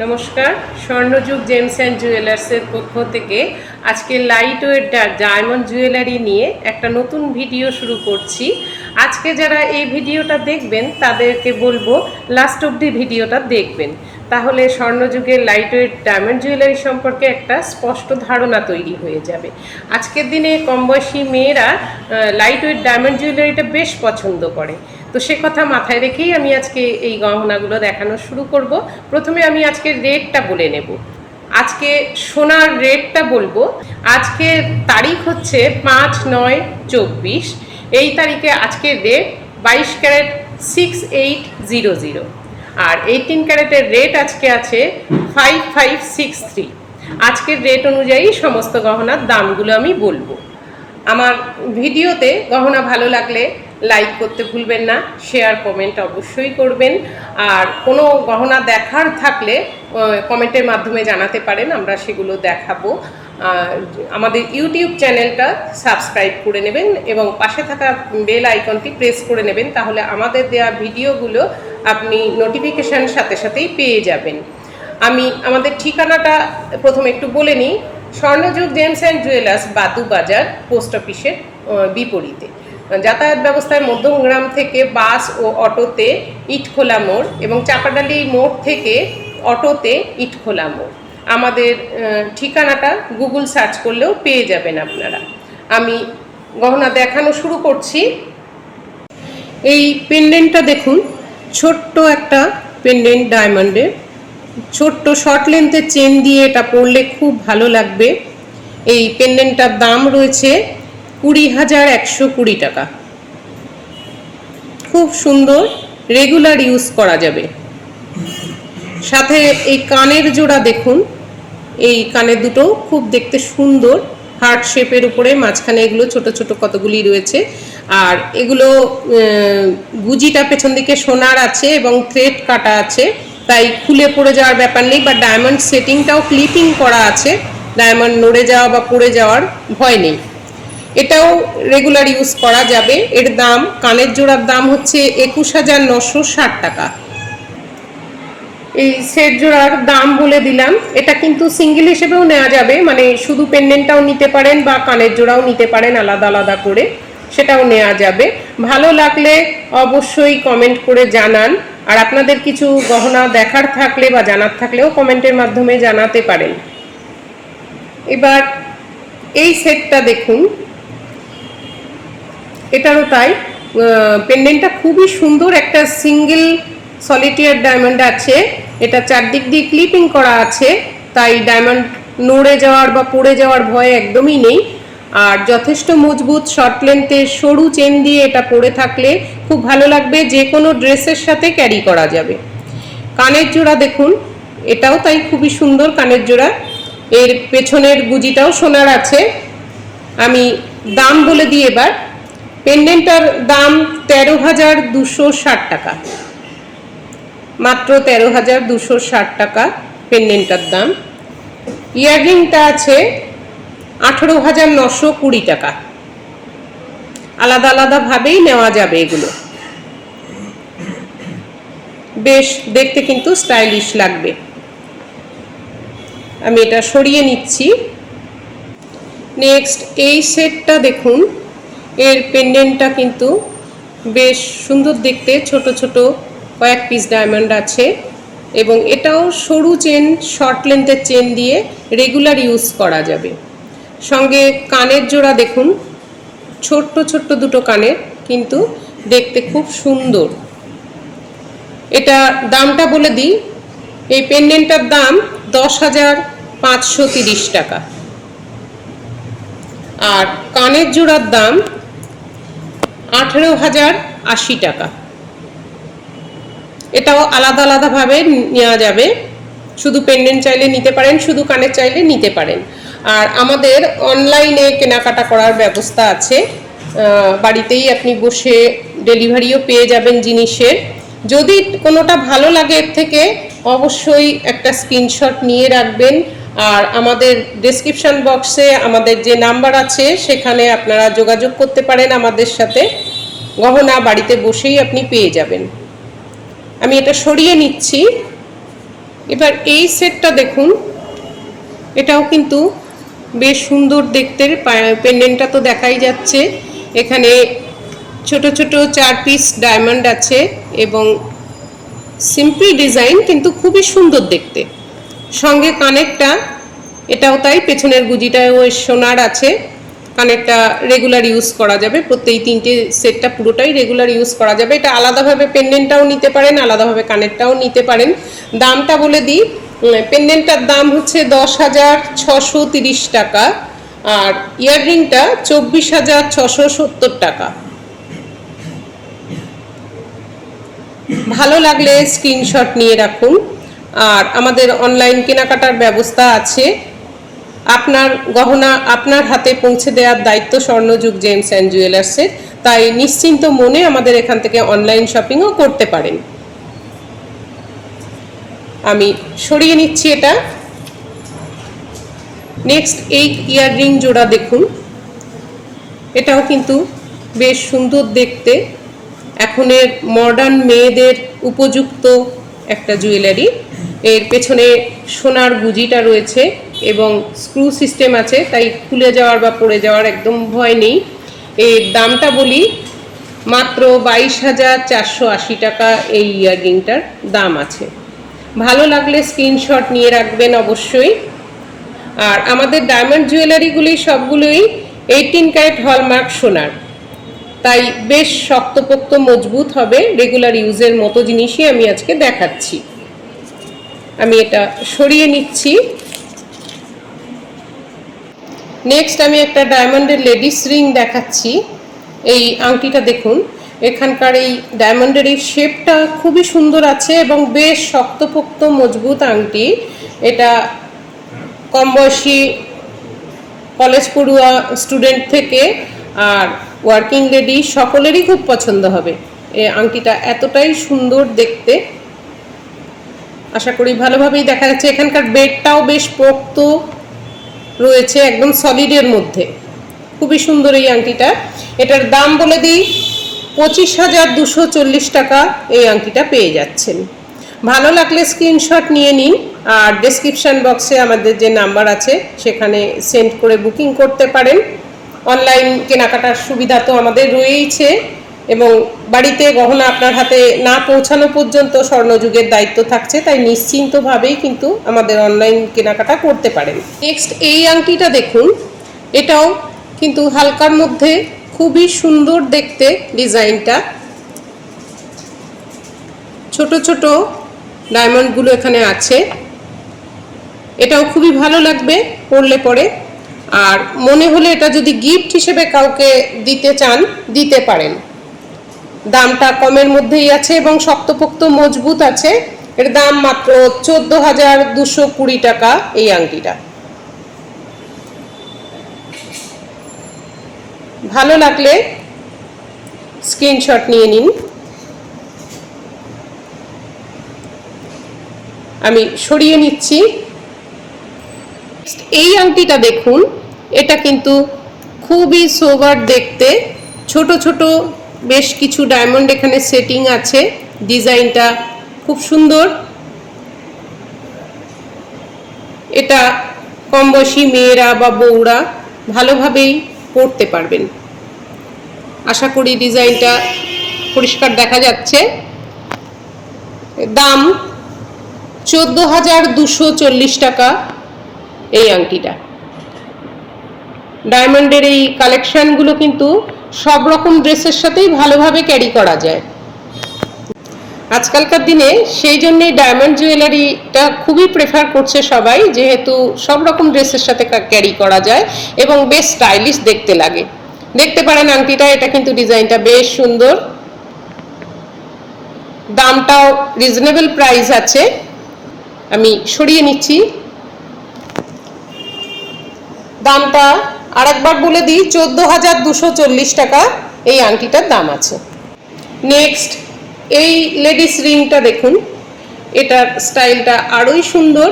নমস্কার, স্বর্ণযুগ James and জুয়েলার্সের পক্ষ থেকে আজকে লাইট ওয়েট ডায়মন্ড জুয়েলারি নিয়ে একটা নতুন ভিডিও শুরু করছি। আজকে যারা এই ভিডিওটা দেখবেন তাদেরকে বলবো লাস্ট অবধি ভিডিওটা দেখবেন, তাহলে স্বর্ণযুগের লাইট ওয়েট ডায়মন্ড জুয়েলারি সম্পর্কে একটা স্পষ্ট ধারণা তৈরি হয়ে যাবে। আজকের দিনে কম বয়সী মেয়েরা লাইট ওয়েট ডায়মন্ড জুয়েলারিটা বেশ পছন্দ করে, তো সে কথা মাথায় রেখেই আমি আজকে এই গহনাগুলো দেখানো শুরু করব। প্রথমে আমি আজকে রেটটা বলে নেব। আজকে সোনার রেটটা বলবো। আজকে তারিখ হচ্ছে 5/9/24। এই তারিখে আজকের রেট 22 ক্যারেট 6800, আর 18 ক্যারেটের রেট আজকে আছে 5563। আজকের রেট অনুযায়ী সমস্ত গহনার দামগুলো আমি বলবো। আমার ভিডিওতে গহনা ভালো লাগলে লাইক করতে ভুলবেন না, শেয়ার কমেন্ট অবশ্যই করবেন। আর কোনো গহনা দেখার থাকলে কমেন্টের মাধ্যমে জানাতে পারেন, আমরা সেগুলো দেখাবো। আমাদের ইউটিউব চ্যানেলটা সাবস্ক্রাইব করে নেবেন এবং পাশে থাকা বেল আইকনটি প্রেস করে নেবেন, তাহলে আমাদের দেওয়া ভিডিওগুলো আপনি নোটিফিকেশান সাথে সাথেই পেয়ে যাবেন। আমি আমাদের ঠিকানাটা প্রথমে একটু বলে নিই। স্বর্ণযুগ জেমস অ্যান্ড জুয়েলার্স, বাদু বাজার, পোস্ট অফিসের বিপরীতে। যাতায়াত ব্যবস্থায় মধ্যমগ্রাম থেকে বাস ও অটোতে ইটখোলা মোড় এবং চাপাডালি মোড় থেকে অটোতে ইটখোলা মোড়। আমাদের ঠিকানাটা গুগল সার্চ করলেও পেয়ে যাবেন আপনারা। আমি গহনা দেখানো শুরু করছি। এই পেন্ডেন্টটা দেখুন, ছোট্ট একটা পেন্ডেন্ট ডায়মন্ডের, ছোট্ট শর্ট লেন্থের চেন দিয়ে এটা পরলে খুব ভালো লাগবে। এই পেন্ডেন্টটার দাম রয়েছে 20,120 টাকা। খুব সুন্দর, রেগুলার ইউজ করা যাবে। সাথে এই কানের জোড়া দেখুন, এই কানের দুটো খুব দেখতে সুন্দর, হার্ট শেপের উপরে মাঝখানে এগুলো ছোট ছোট কতগুলি রয়েছে। আর এগুলো গুজিটা পেছন দিকে সোনার আছে এবং থ্রেড কাটা আছে, তাই খুলে পড়ে যাওয়ার ব্যাপার নেই। বা ডায়মন্ড সেটিংটাও ক্লিপিং করা আছে, ডায়মন্ড নড়ে যাওয়া বা পড়ে যাওয়ার ভয় নেই। এটাও রেগুলার ইউজ করা যাবে। এর দাম, কানের জোড়ার দাম হচ্ছে 21,960 টাকা। এই সেট জোড়ার দাম বলে দিলাম। এটা কিন্তু সিঙ্গেল হিসেবেও নেওয়া যাবে, মানে শুধু পেন্ডেন্টটাও নিতে পারেন বা কানের জোড়াও নিতে পারেন আলাদা আলাদা করে, সেটাও নেওয়া যাবে। ভালো লাগলে অবশ্যই কমেন্ট করে জানান। আর আপনাদের কিছু গহনা দেখার থাকলে বা জানার থাকলেও কমেন্টের মাধ্যমে জানাতে পারেন। এবার এই সেটটা দেখুন, এটারও তাই। পেন্ডেন্টটা খুবই সুন্দর, একটা সিঙ্গেল সলিটিয়ার ডায়মন্ড আছে। এটা চারদিক দিয়ে ক্লিপিং করা আছে, তাই ডায়মন্ড নড়ে যাওয়ার বা পড়ে যাওয়ার ভয় একদমই নেই। আর যথেষ্ট মজবুত শর্ট লেন্থের সরু চেন দিয়ে এটা পরে থাকলে খুব ভালো লাগবে, যে কোনো ড্রেসের সাথে ক্যারি করা যাবে। কানের জোড়া দেখুন, এটাও তাই খুবই সুন্দর কানের জোড়া। এর পেছনের গুজিটাও সোনার আছে। আমি দাম বলে দিই এবার। পেন্ডেন্টটার দাম 13,260 টাকা, মাত্র 13,260 টাকা পেন্ডেন্টটার দাম। ইয়াররিংটা আছে 18,920 টাকা। আলাদা আলাদাভাবেই নেওয়া যাবে এগুলো, বেশ দেখতে কিন্তু স্টাইলিশ লাগবে। আমি এটা সরিয়ে নিচ্ছি। নেক্সট এই সেটটা দেখুন, এর পেন্ডেন্টটা কিন্তু বেশ সুন্দর দেখতে, ছোট ছোট কয়েক পিস ডায়মন্ড আছে এবং এটাও সরু চেন, শর্ট লেন্থের চেন দিয়ে রেগুলার ইউজ করা যাবে। সঙ্গে কানের জোড়া দেখুন, ছোট্ট ছোট্ট দুটো কানের, কিন্তু দেখতে খুব সুন্দর। এটা দামটা বলে দিই। এই পেন্ডেন্টটার দাম 10,530 টাকা। আর কানের জোড়ার দাম 18,080 টাকা। এটাও আলাদা আলাদাভাবে নেওয়া যাবে, শুধু পেন্ডেন্ট চাইলে নিতে পারেন, শুধু কানের চাইলে নিতে পারেন। আর আমাদের অনলাইনে কেনাকাটা করার ব্যবস্থা আছে, বাড়িতেই আপনি বসে ডেলিভারিও পেয়ে যাবেন জিনিসের। যদি কোনোটা ভালো লাগে এর থেকে অবশ্যই একটা স্ক্রিনশট নিয়ে রাখবেন। আর আমাদের ডেসক্রিপশন বক্সে আমাদের যে নাম্বার আছে সেখানে আপনারা যোগাযোগ করতে পারেন আমাদের সাথে। গহনা বাড়িতে বসেই আপনি পেয়ে যাবেন। আমি এটা সরিয়ে নিচ্ছি। এবার এই সেটটা দেখুন, এটাও কিন্তু বেশ সুন্দর দেখতে। পেন্ডেন্টটা তো দেখাই যাচ্ছে। এখানে ছোট ছোট 4 পিস ডায়মন্ড আছে এবং সিম্পল ডিজাইন, কিন্তু খুবই সুন্দর দেখতে। সঙ্গে কানেরটা, এটাও তাই, পেছনের গুজিটাও সোনার আছে। কানেরটা রেগুলার ইউজ করা যাবে, প্রত্যেক 3টে সেটটা পুরোটাই রেগুলার ইউজ করা যাবে। এটা আলাদাভাবে পেন্ডেন্টটাও নিতে পারেন, আলাদাভাবে কানেরটাও নিতে পারেন। দামটা বলে দিই, পেন্ডেন্টটার দাম হচ্ছে 10,630 টাকা, আর ইয়াররিংটা 24,670 টাকা। ভালো লাগলে স্ক্রিনশট নিয়ে রাখুন। আর আমাদের অনলাইন কেনাকাটার ব্যবস্থা আছে। আপনার গহনা আপনার হাতে পৌঁছে দেওয়ার দায়িত্ব স্বর্ণযুগ জেমস অ্যান্ড জুয়েলার্সের, তাই নিশ্চিন্ত মনে আমাদের এখান থেকে অনলাইন শপিংও করতে পারেন। আমি সরিয়ে নিচ্ছি এটা। নেক্সট এই ইয়াররিং জোড়া দেখুন, এটাও কিন্তু বেশ সুন্দর দেখতে। এখনের মডার্ন মেয়েদের উপযুক্ত একটা জুয়েলারি। এর পেছনে সোনার গুজিটা রয়েছে এবং স্ক্রু সিস্টেম আছে, তাই খুলে যাওয়ার বা পড়ে যাওয়ার একদম ভয় নেই। এর দামটা বলি, মাত্র 22,480 টাকা এই ইয়াররিংটার দাম আছে। ভালো লাগলে স্ক্রিনশট নিয়ে রাখবেন অবশ্যই। আর আমাদের ডায়মন্ড জুয়েলারিগুলি সবগুলোই 18 ক্যারেট হলমার্ক সোনার, তাই বেশ শক্তপোক্ত মজবুত হবে। রেগুলার ইউজের মতো জিনিসই আমি আজকে দেখাচ্ছি। আমি এটা সরিয়ে নিচ্ছি। নেক্সট আমি একটা ডায়মন্ডের লেডিস রিং দেখাচ্ছি। এই আংটিটা দেখুন, এখানকার এই ডায়মন্ডের এই শেপটা খুবই সুন্দর আছে এবং বেশ শক্তপোক্ত মজবুত আংটি। এটা কম বয়সী কলেজ পড়ুয়া স্টুডেন্ট থেকে আর ওয়ার্কিং লেডি সকলেরই খুব পছন্দ হবে। এই আংটিটা এতটাই সুন্দর দেখতে, আশা করি ভালোভাবেই দেখা যাচ্ছে। এখানকার বেডটাও বেশ পোক্ত রয়েছে, একদম সলিডের মধ্যে। খুবই সুন্দর এই আংটিটা। এটার দাম বলে দিই, 25,240 টাকা এই আংটিটা পেয়ে যাচ্ছেন। ভালো লাগলে স্ক্রিনশট নিয়ে নিন, আর ডেসক্রিপশন বক্সে আমাদের যে নাম্বার আছে সেখানে সেন্ড করে বুকিং করতে পারেন। অনলাইন কেনাকাটার সুবিধা তো আমাদের রয়েইছে, এবং বাড়িতে গহনা আপনার হাতে না পৌঁছানো পর্যন্ত স্বর্ণযুগের দায়িত্ব থাকছে, তাই নিশ্চিন্তভাবেই কিন্তু আমাদের অনলাইন কেনাকাটা করতে পারেন। নেক্সট এই আংটিটা দেখুন, এটাও কিন্তু হালকার মধ্যে খুবই সুন্দর দেখতে ডিজাইনটা। ছোট ছোট ডায়মন্ডগুলো এখানে আছে। এটাও খুবই ভালো লাগবে পরলে পরে, আর মনে হলে এটা যদি গিফট হিসেবে কাউকে দিতে চান দিতে পারেন। দামটা কমের মধ্যেই আছে এবং শক্তপোক্ত মজবুত আছে। এর দাম মাত্র 14,220 টাকা এই আংটিটা। ভালো লাগলে স্ক্রিনশট নিয়ে নিন। আমি সরিয়ে নিচ্ছি। এই আংটিটা দেখুন, এটা কিন্তু খুবই সোবার দেখতে। ছোট ছোট বেশ কিছু ডায়মন্ড এখানে সেটিং আছে। ডিজাইনটা খুব সুন্দর। এটা কম বয়সী মেয়েরা বা বউরা ভালোভাবেই পরতে পারবেন। আশা করি ডিজাইনটা পরিষ্কার দেখা যাচ্ছে। দাম 14,240 টাকা এই আংটিটা। ডায়মন্ডের এই কালেকশনগুলো কিন্তু সব রকম ড্রেসের সাথেই ভালোভাবে ক্যারি করা যায় আজকালকার দিনে। সেই জন্যই ডায়মন্ড জুয়েলারিটা খুবই প্রেফার করছে সবাই, যেহেতু সব রকম ড্রেসের সাথে ক্যারি করা যায় এবং বেশ স্টাইলিশ দেখতে লাগে। দেখতে পারেন আংটিটা, এটা কিন্তু ডিজাইনটা বেশ সুন্দর। দামটাও রিজনেবল প্রাইস আছে। আমি সরিয়ে নিচ্ছি। দামটা আরেকবার বলে দিই, 14,240 টাকা এই আংটিটার দাম আছে। নেক্সট এই লেডিস রিংটা দেখুন, এটার স্টাইলটা আরোই সুন্দর।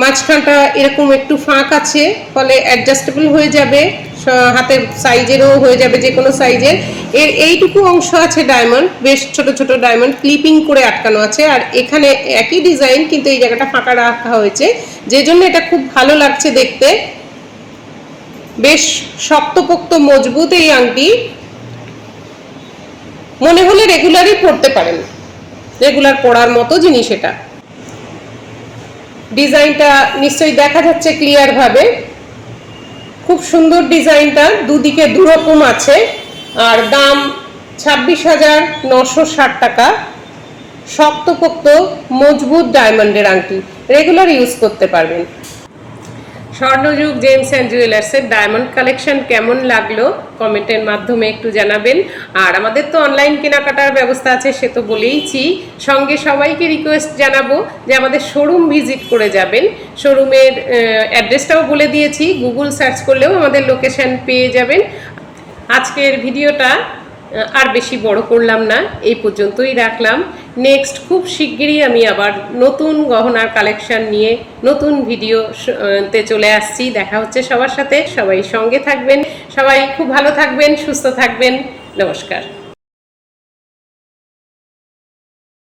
মাঝখানটা এরকম একটু ফাঁক আছে, ফলে অ্যাডজাস্টেবল হয়ে যাবে। হাতের সাইজেরও হয়ে যাবে, যে কোনো সাইজের। এর এইটুকু অংশ আছে ডায়মন্ড, বেশ ছোট ছোট ডায়মন্ড ক্লিপিং করে আটকানো আছে। আর এখানে একই ডিজাইন, কিন্তু এই জায়গাটা ফাঁকা রাখা হয়েছে, যে জন্য এটা খুব ভালো লাগছে দেখতে। বেশ শক্তপোক্ত মজবুত এই আংটি, মনে হলে রেগুলারই পরতে পারেন, রেগুলার পরার মতো জিনিস এটা। ডিজাইনটা নিশ্চয়ই দেখা যাচ্ছে ক্লিয়ার ভাবে, খুব সুন্দর ডিজাইনটা, দুদিকে দুরকম আছে। আর দাম 26,960 টাকা। শক্তপোক্ত মজবুত ডায়মন্ডের আংটি, রেগুলার ইউজ করতে পারবেন। স্বর্ণযুগ জেমস অ্যান্ড জুয়েলার্সের ডায়মন্ড কালেকশন কেমন লাগলো কমেন্টের মাধ্যমে একটু জানাবেন। আর আমাদের তো অনলাইন কেনাকাটার ব্যবস্থা আছে, সে তো বলেইছি। সঙ্গে সবাইকে রিকোয়েস্ট জানাবো যে আমাদের শোরুম ভিজিট করে যাবেন। শোরুমের অ্যাড্রেসটাও বলে দিয়েছি, গুগল সার্চ করলেও আমাদের লোকেশন পেয়ে যাবেন। আজকের ভিডিওটা আর বেশি বড় করলাম না, এই পর্যন্তই রাখলাম। নেক্সট খুব শিগগিরই আমি আবার নতুন গহনার কালেকশন নিয়ে নতুন ভিডিওতে চলে আসছি। দেখা হচ্ছে সবার সাথে, সবাই সঙ্গে থাকবেন, সবাই খুব ভালো থাকবেন, সুস্থ থাকবেন। নমস্কার।